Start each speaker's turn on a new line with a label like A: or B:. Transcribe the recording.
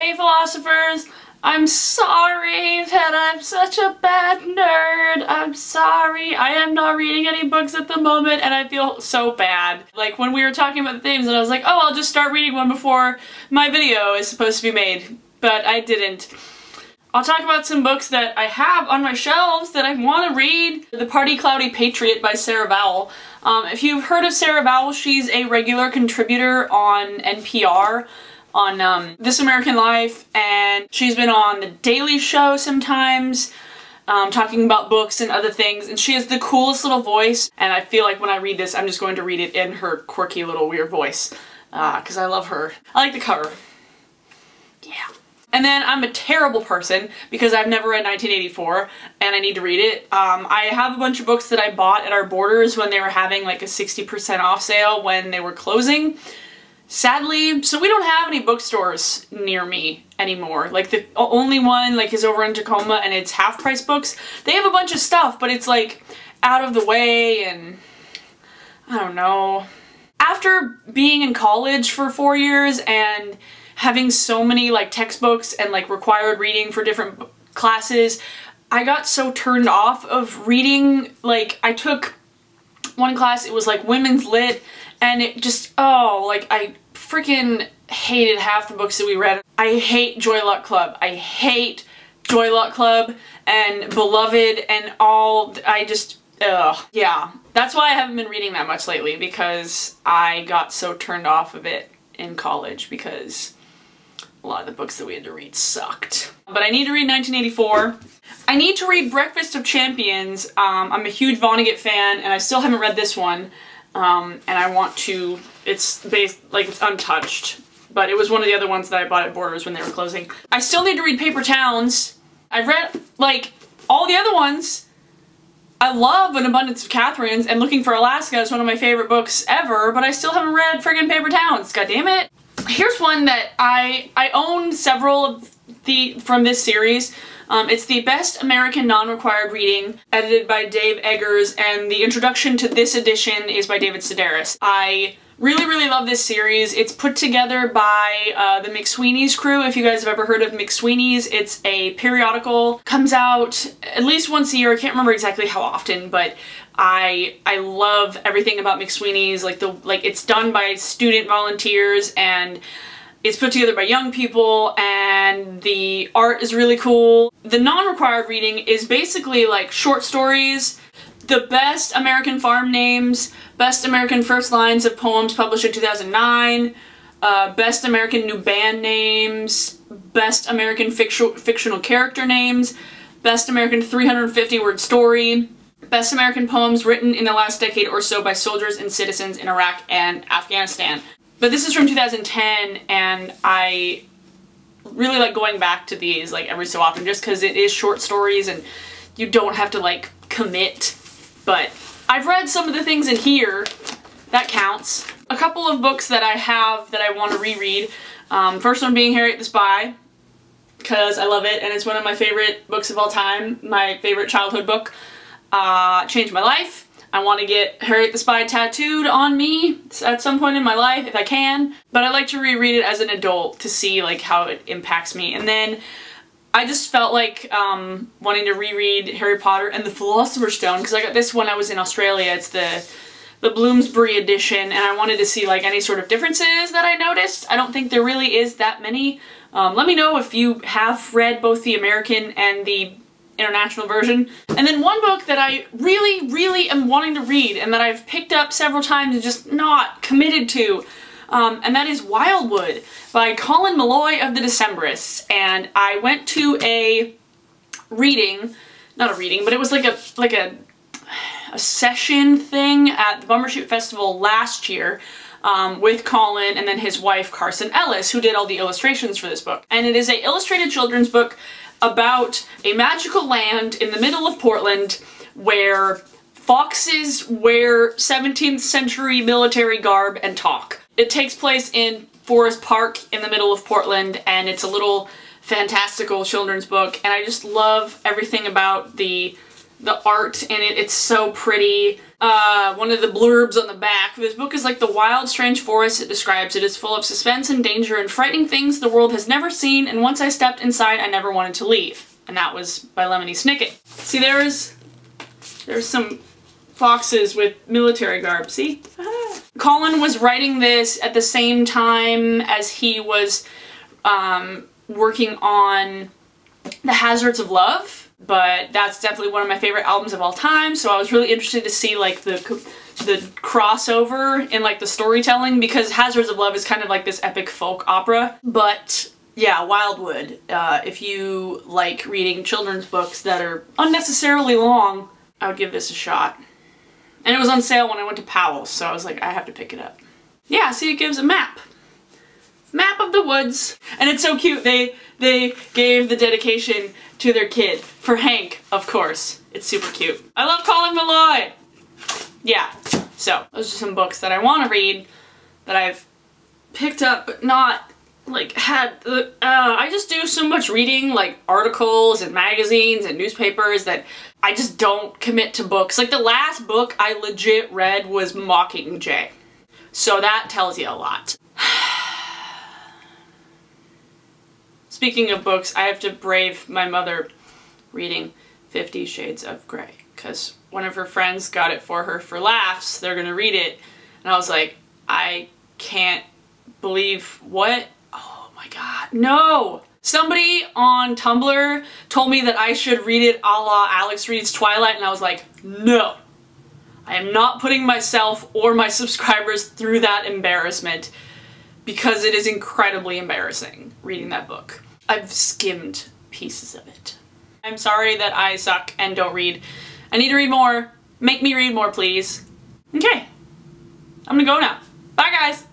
A: Hey philosophers! I'm sorry that I'm such a bad nerd. I'm sorry. I am not reading any books at the moment and I feel so bad. Like when we were talking about the themes and I was like, oh, I'll just start reading one before my video is supposed to be made. But I didn't. I'll talk about some books that I have on my shelves that I want to read. The Party Cloudy Patriot by Sarah Vowell. If you've heard of Sarah Vowell, she's a regular contributor on NPR on This American Life, and she's been on The Daily Show sometimes, talking about books and other things, and she has the coolest little voice, and I feel like when I read this, I'm just going to read it in her quirky little weird voice, because I love her. I like the cover. Yeah. And then I'm a terrible person because I've never read 1984 and I need to read it. I have a bunch of books that I bought at our Borders when they were having like a 60% off sale when they were closing. Sadly, so we don't have any bookstores near me anymore. Like the only one like is over in Tacoma and it's half price books. They have a bunch of stuff, but it's like out of the way and I don't know. After being in college for 4 years and having so many like textbooks and like required reading for different classes, I got so turned off of reading. Like I took one class, it was like women's lit, and it just, oh, like I freaking hated half the books that we read. I hate Joy Luck Club. I hate Joy Luck Club and Beloved and all, I just, ugh. Yeah, that's why I haven't been reading that much lately, because I got so turned off of it in college because a lot of the books that we had to read sucked. But I need to read 1984. I need to read Breakfast of Champions. I'm a huge Vonnegut fan and I still haven't read this one. And I want to, it's based, like it's untouched. But it was one of the other ones that I bought at Borders when they were closing. I still need to read Paper Towns. I've read, like, all the other ones. I love An Abundance of Catherines and Looking for Alaska is one of my favorite books ever, but I still haven't read friggin' Paper Towns, god damn it. Here's one that I own several of from this series. It's the Best American Non-Required Reading, edited by Dave Eggers, and the introduction to this edition is by David Sedaris. I really, really love this series. It's put together by the McSweeney's crew. If you guys have ever heard of McSweeney's, it's a periodical. Comes out at least once a year. I can't remember exactly how often, but I love everything about McSweeney's. Like it's done by student volunteers and it's put together by young people and the art is really cool. The non-required reading is basically like short stories, the best American farm names, best American first lines of poems published in 2009, best American new band names, best American fictional character names, best American 350-word story, best American poems written in the last decade or so by soldiers and citizens in Iraq and Afghanistan. But this is from 2010 and I really like going back to these like every so often just because it is short stories and you don't have to like commit. But I've read some of the things in here, that counts. A couple of books that I have that I want to reread. First one being Harriet the Spy, because I love it and it's one of my favorite books of all time, my favorite childhood book. Changed my life. I want to get Harriet the Spy tattooed on me at some point in my life if I can, but I like to reread it as an adult to see like how it impacts me. And then I just felt like wanting to reread Harry Potter and the Philosopher's Stone, because I got this when I was in Australia. It's the Bloomsbury edition, and I wanted to see like any sort of differences that I noticed. I don't think there really is that many. Let me know if you have read both the American and the international version. And then one book that I really, really am wanting to read and that I've picked up several times and just not committed to, and that is Wildwood by Colin Malloy of the Decemberists. And I went to a reading, not a reading, but it was like a session thing at the Bumbershoot Festival last year with Colin and then his wife Carson Ellis, who did all the illustrations for this book. And it is an illustrated children's book about a magical land in the middle of Portland where foxes wear 17th century military garb and talk. It takes place in Forest Park in the middle of Portland, and it's a little fantastical children's book, and I just love everything about the the art in it. It's so pretty. One of the blurbs on the back. This book is like the wild, strange forest it describes. It is full of suspense and danger and frightening things the world has never seen, and once I stepped inside, I never wanted to leave. And that was by Lemony Snicket. See, there's some foxes with military garb, see? Colin was writing this at the same time as he was working on The Hazards of Love, but that's definitely one of my favorite albums of all time, so I was really interested to see like the crossover in like the storytelling, because Hazards of Love is kind of like this epic folk opera. But yeah, Wildwood, if you like reading children's books that are unnecessarily long, I would give this a shot. And it was on sale when I went to Powell's, so I was like, I have to pick it up. Yeah, see, it gives a map. Map of the woods. And it's so cute. They gave the dedication to their kid. For Hank, of course. It's super cute. I love Colin Malloy! Yeah, so those are some books that I want to read that I've picked up but not like had. I just do so much reading, like articles and magazines and newspapers, that I just don't commit to books. Like the last book I legit read was Mockingjay. So that tells you a lot. Speaking of books, I have to brave my mother reading 50 Shades of Grey, because one of her friends got it for her for laughs. They're gonna read it. And I was like, I can't believe what? Oh my god, no! Somebody on Tumblr told me that I should read it a la Alex reads Twilight, and I was like, no! I am not putting myself or my subscribers through that embarrassment, because it is incredibly embarrassing reading that book. I've skimmed pieces of it. I'm sorry that I suck and don't read. I need to read more. Make me read more, please. Okay. I'm gonna go now. Bye, guys!